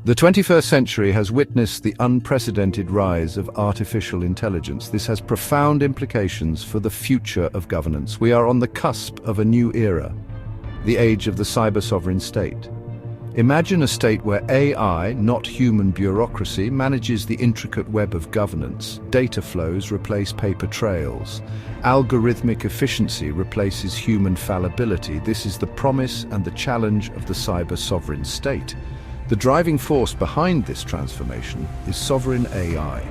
The 21st century has witnessed the unprecedented rise of artificial intelligence. This has profound implications for the future of governance. We are on the cusp of a new era, the age of the cyber-sovereign state. Imagine a state where AI, not human bureaucracy, manages the intricate web of governance. Data flows replace paper trails. Algorithmic efficiency replaces human fallibility. This is the promise and the challenge of the cyber-sovereign state. The driving force behind this transformation is sovereign AI.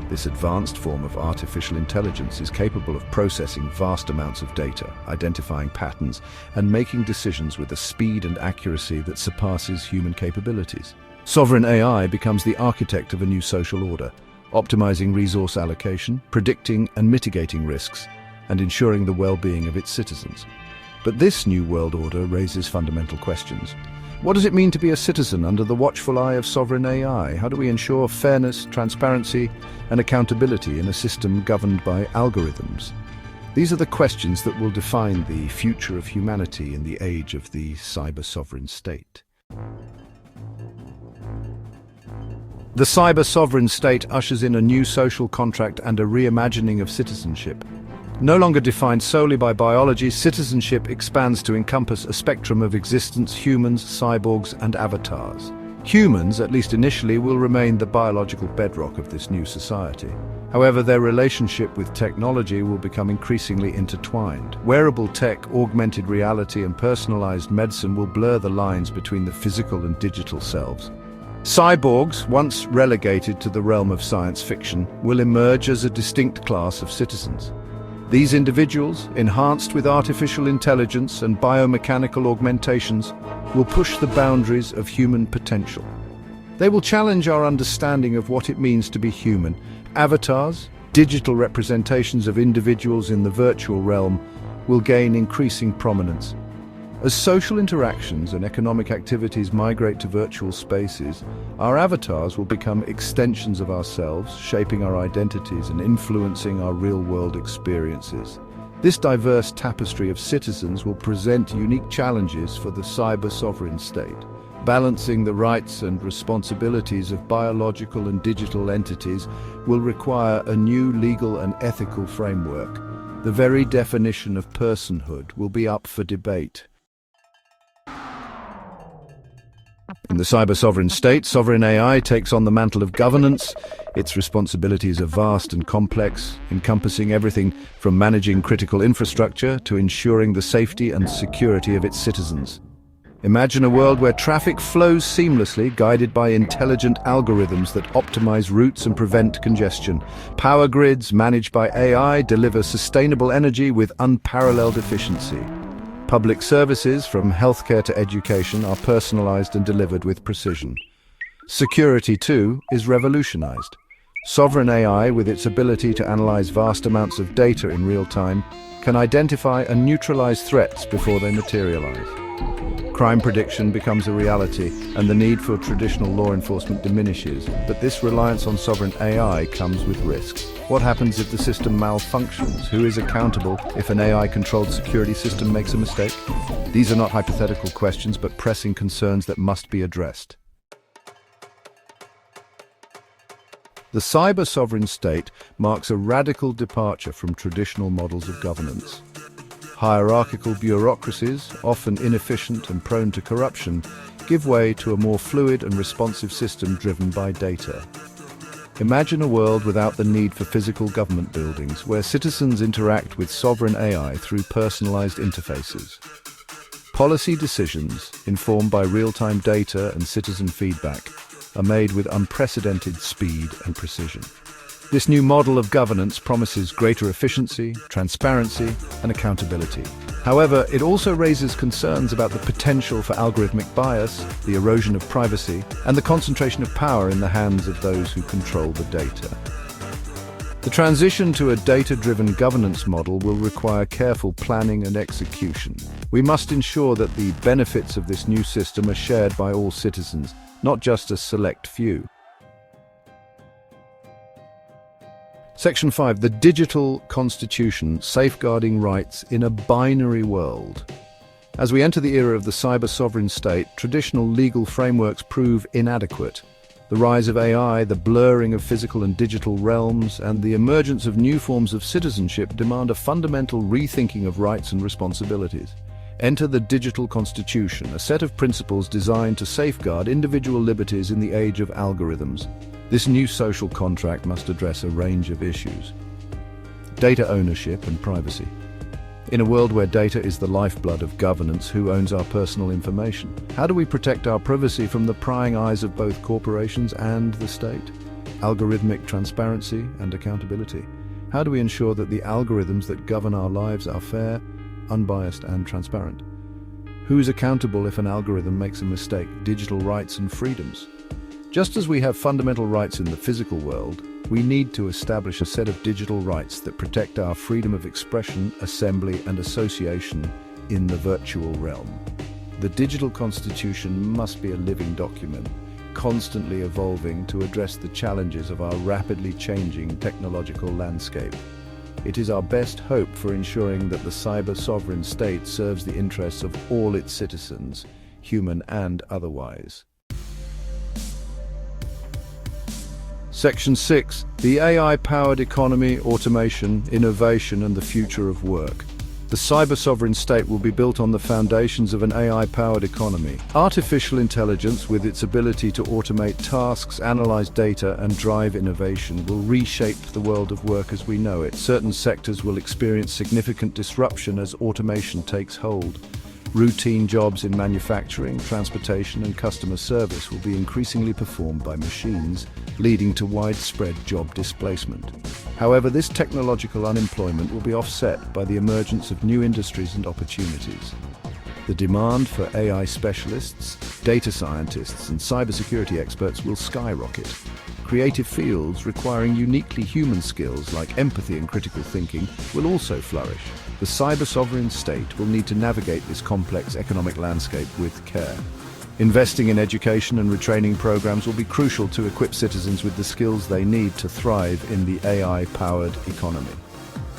This advanced form of artificial intelligence is capable of processing vast amounts of data, identifying patterns, and making decisions with a speed and accuracy that surpasses human capabilities. Sovereign AI becomes the architect of a new social order, optimizing resource allocation, predicting and mitigating risks, and ensuring the well-being of its citizens. But this new world order raises fundamental questions. What does it mean to be a citizen under the watchful eye of sovereign AI? How do we ensure fairness, transparency, and accountability in a system governed by algorithms? These are the questions that will define the future of humanity in the age of the cyber-sovereign state. The cyber-sovereign state ushers in a new social contract and a reimagining of citizenship. No longer defined solely by biology, citizenship expands to encompass a spectrum of existence: humans, cyborgs, and avatars. Humans, at least initially, will remain the biological bedrock of this new society. However, their relationship with technology will become increasingly intertwined. Wearable tech, augmented reality, and personalized medicine will blur the lines between the physical and digital selves. Cyborgs, once relegated to the realm of science fiction, will emerge as a distinct class of citizens. These individuals, enhanced with artificial intelligence and biomechanical augmentations, will push the boundaries of human potential. They will challenge our understanding of what it means to be human. Avatars, digital representations of individuals in the virtual realm, will gain increasing prominence. As social interactions and economic activities migrate to virtual spaces, our avatars will become extensions of ourselves, shaping our identities and influencing our real-world experiences. This diverse tapestry of citizens will present unique challenges for the cyber-sovereign state. Balancing the rights and responsibilities of biological and digital entities will require a new legal and ethical framework. The very definition of personhood will be up for debate. In the cyber-sovereign state, sovereign AI takes on the mantle of governance. Its responsibilities are vast and complex, encompassing everything from managing critical infrastructure to ensuring the safety and security of its citizens. Imagine a world where traffic flows seamlessly, guided by intelligent algorithms that optimize routes and prevent congestion. Power grids, managed by AI, deliver sustainable energy with unparalleled efficiency. Public services, from healthcare to education, are personalized and delivered with precision. Security, too, is revolutionized. Sovereign AI, with its ability to analyze vast amounts of data in real time, can identify and neutralize threats before they materialize. Crime prediction becomes a reality, and the need for traditional law enforcement diminishes. But this reliance on sovereign AI comes with risks. What happens if the system malfunctions? Who is accountable if an AI-controlled security system makes a mistake? These are not hypothetical questions, but pressing concerns that must be addressed. The cyber-sovereign state marks a radical departure from traditional models of governance. Hierarchical bureaucracies, often inefficient and prone to corruption, give way to a more fluid and responsive system driven by data. Imagine a world without the need for physical government buildings, where citizens interact with sovereign AI through personalized interfaces. Policy decisions, informed by real-time data and citizen feedback, are made with unprecedented speed and precision. This new model of governance promises greater efficiency, transparency, and accountability. However, it also raises concerns about the potential for algorithmic bias, the erosion of privacy, and the concentration of power in the hands of those who control the data. The transition to a data-driven governance model will require careful planning and execution. We must ensure that the benefits of this new system are shared by all citizens, not just a select few. Section 5. The Digital Constitution, Safeguarding Rights in a Binary World. As we enter the era of the cyber-sovereign state, traditional legal frameworks prove inadequate. The rise of AI, the blurring of physical and digital realms, and the emergence of new forms of citizenship demand a fundamental rethinking of rights and responsibilities. Enter the Digital Constitution, a set of principles designed to safeguard individual liberties in the age of algorithms. This new social contract must address a range of issues. Data ownership and privacy. In a world where data is the lifeblood of governance, who owns our personal information? How do we protect our privacy from the prying eyes of both corporations and the state? Algorithmic transparency and accountability. How do we ensure that the algorithms that govern our lives are fair, unbiased, and transparent? Who is accountable if an algorithm makes a mistake? Digital rights and freedoms. Just as we have fundamental rights in the physical world, we need to establish a set of digital rights that protect our freedom of expression, assembly, and association in the virtual realm. The Digital Constitution must be a living document, constantly evolving to address the challenges of our rapidly changing technological landscape. It is our best hope for ensuring that the cyber-sovereign state serves the interests of all its citizens, human and otherwise. Section 6. The AI-powered economy, automation, innovation, and the future of work. The cyber-sovereign state will be built on the foundations of an AI-powered economy. Artificial intelligence, with its ability to automate tasks, analyze data, and drive innovation, will reshape the world of work as we know it. Certain sectors will experience significant disruption as automation takes hold. Routine jobs in manufacturing, transportation, and customer service will be increasingly performed by machines, leading to widespread job displacement. However, this technological unemployment will be offset by the emergence of new industries and opportunities. The demand for AI specialists, data scientists, and cybersecurity experts will skyrocket. Creative fields requiring uniquely human skills like empathy and critical thinking will also flourish. The cyber-sovereign state will need to navigate this complex economic landscape with care. Investing in education and retraining programs will be crucial to equip citizens with the skills they need to thrive in the AI-powered economy.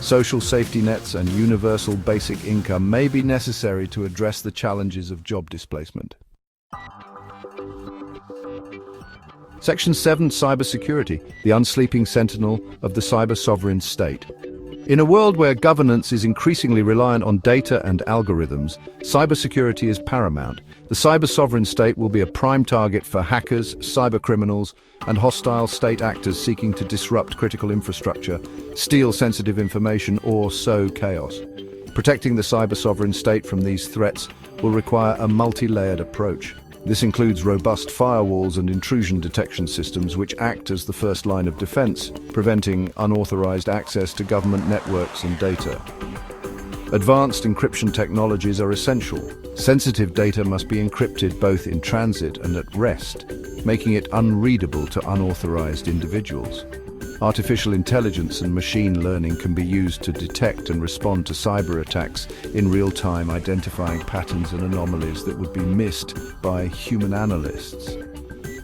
Social safety nets and universal basic income may be necessary to address the challenges of job displacement. Section 7. Cybersecurity, the unsleeping sentinel of the cyber-sovereign state. In a world where governance is increasingly reliant on data and algorithms, cybersecurity is paramount. The cyber-sovereign state will be a prime target for hackers, cybercriminals, and hostile state actors seeking to disrupt critical infrastructure, steal sensitive information, or sow chaos. Protecting the cyber-sovereign state from these threats will require a multi-layered approach. This includes robust firewalls and intrusion detection systems which act as the first line of defense, preventing unauthorized access to government networks and data. Advanced encryption technologies are essential. Sensitive data must be encrypted both in transit and at rest, making it unreadable to unauthorized individuals. Artificial intelligence and machine learning can be used to detect and respond to cyber attacks in real time, identifying patterns and anomalies that would be missed by human analysts.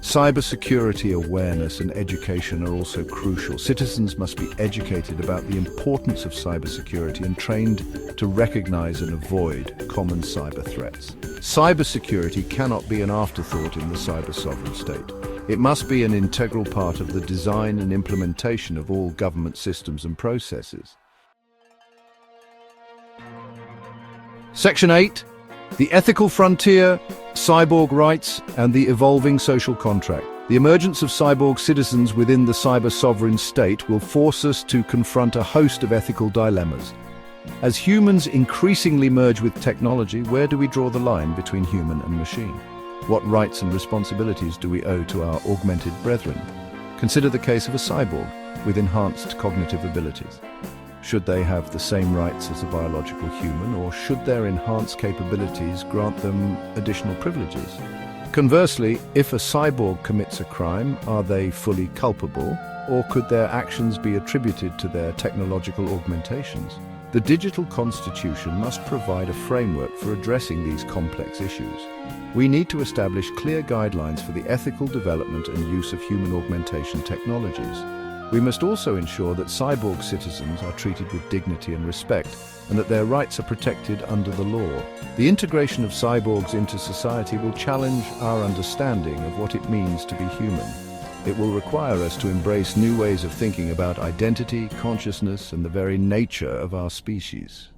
Cybersecurity awareness and education are also crucial. Citizens must be educated about the importance of cybersecurity and trained to recognize and avoid common cyber threats. Cybersecurity cannot be an afterthought in the cyber-sovereign state. It must be an integral part of the design and implementation of all government systems and processes. Section 8. The ethical frontier, cyborg rights, and the evolving social contract. The emergence of cyborg citizens within the cyber-sovereign state will force us to confront a host of ethical dilemmas. As humans increasingly merge with technology, where do we draw the line between human and machine? What rights and responsibilities do we owe to our augmented brethren? Consider the case of a cyborg with enhanced cognitive abilities. Should they have the same rights as a biological human, or should their enhanced capabilities grant them additional privileges? Conversely, if a cyborg commits a crime, are they fully culpable, or could their actions be attributed to their technological augmentations? The Digital Constitution must provide a framework for addressing these complex issues. We need to establish clear guidelines for the ethical development and use of human augmentation technologies. We must also ensure that cyborg citizens are treated with dignity and respect, and that their rights are protected under the law. The integration of cyborgs into society will challenge our understanding of what it means to be human. It will require us to embrace new ways of thinking about identity, consciousness, and the very nature of our species.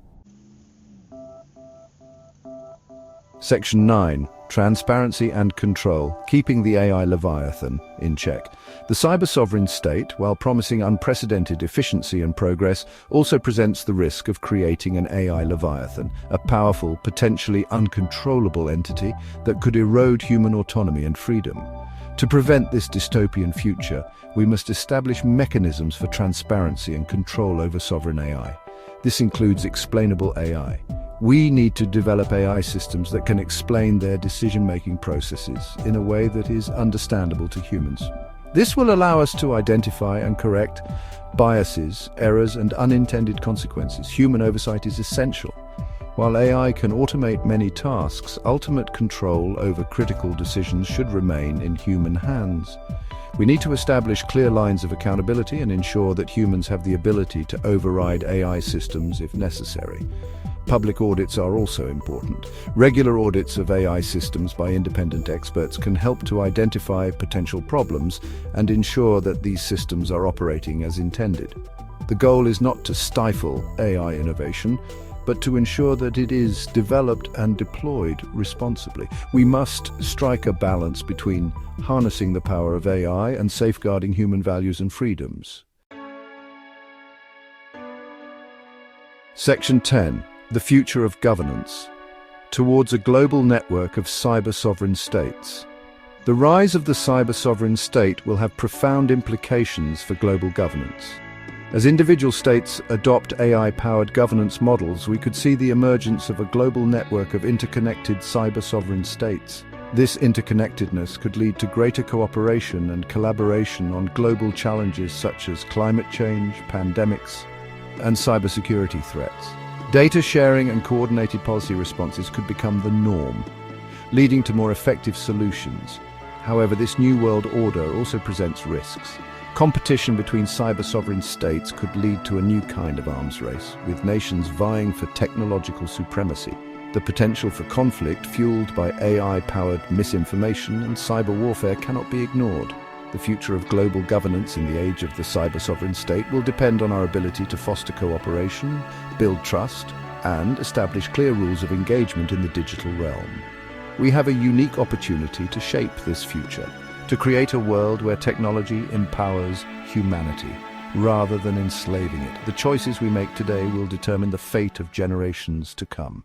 Section 9. Transparency and control, keeping the AI Leviathan in check. The cyber-sovereign state, while promising unprecedented efficiency and progress, also presents the risk of creating an AI Leviathan, a powerful, potentially uncontrollable entity that could erode human autonomy and freedom. To prevent this dystopian future, we must establish mechanisms for transparency and control over sovereign AI. This includes explainable AI. We need to develop AI systems that can explain their decision-making processes in a way that is understandable to humans. This will allow us to identify and correct biases, errors, and unintended consequences. Human oversight is essential. While AI can automate many tasks, ultimate control over critical decisions should remain in human hands. We need to establish clear lines of accountability and ensure that humans have the ability to override AI systems if necessary. Public audits are also important. Regular audits of AI systems by independent experts can help to identify potential problems and ensure that these systems are operating as intended. The goal is not to stifle AI innovation, but to ensure that it is developed and deployed responsibly. We must strike a balance between harnessing the power of AI and safeguarding human values and freedoms. Section 10. The future of governance. Towards a global network of cyber-sovereign states. The rise of the cyber-sovereign state will have profound implications for global governance. As individual states adopt AI-powered governance models, we could see the emergence of a global network of interconnected cyber-sovereign states. This interconnectedness could lead to greater cooperation and collaboration on global challenges such as climate change, pandemics, and cybersecurity threats. Data sharing and coordinated policy responses could become the norm, leading to more effective solutions. However, this new world order also presents risks. Competition between cyber-sovereign states could lead to a new kind of arms race, with nations vying for technological supremacy. The potential for conflict fueled by AI-powered misinformation and cyber warfare cannot be ignored. The future of global governance in the age of the cyber-sovereign state will depend on our ability to foster cooperation, build trust, and establish clear rules of engagement in the digital realm. We have a unique opportunity to shape this future, to create a world where technology empowers humanity, rather than enslaving it. The choices we make today will determine the fate of generations to come.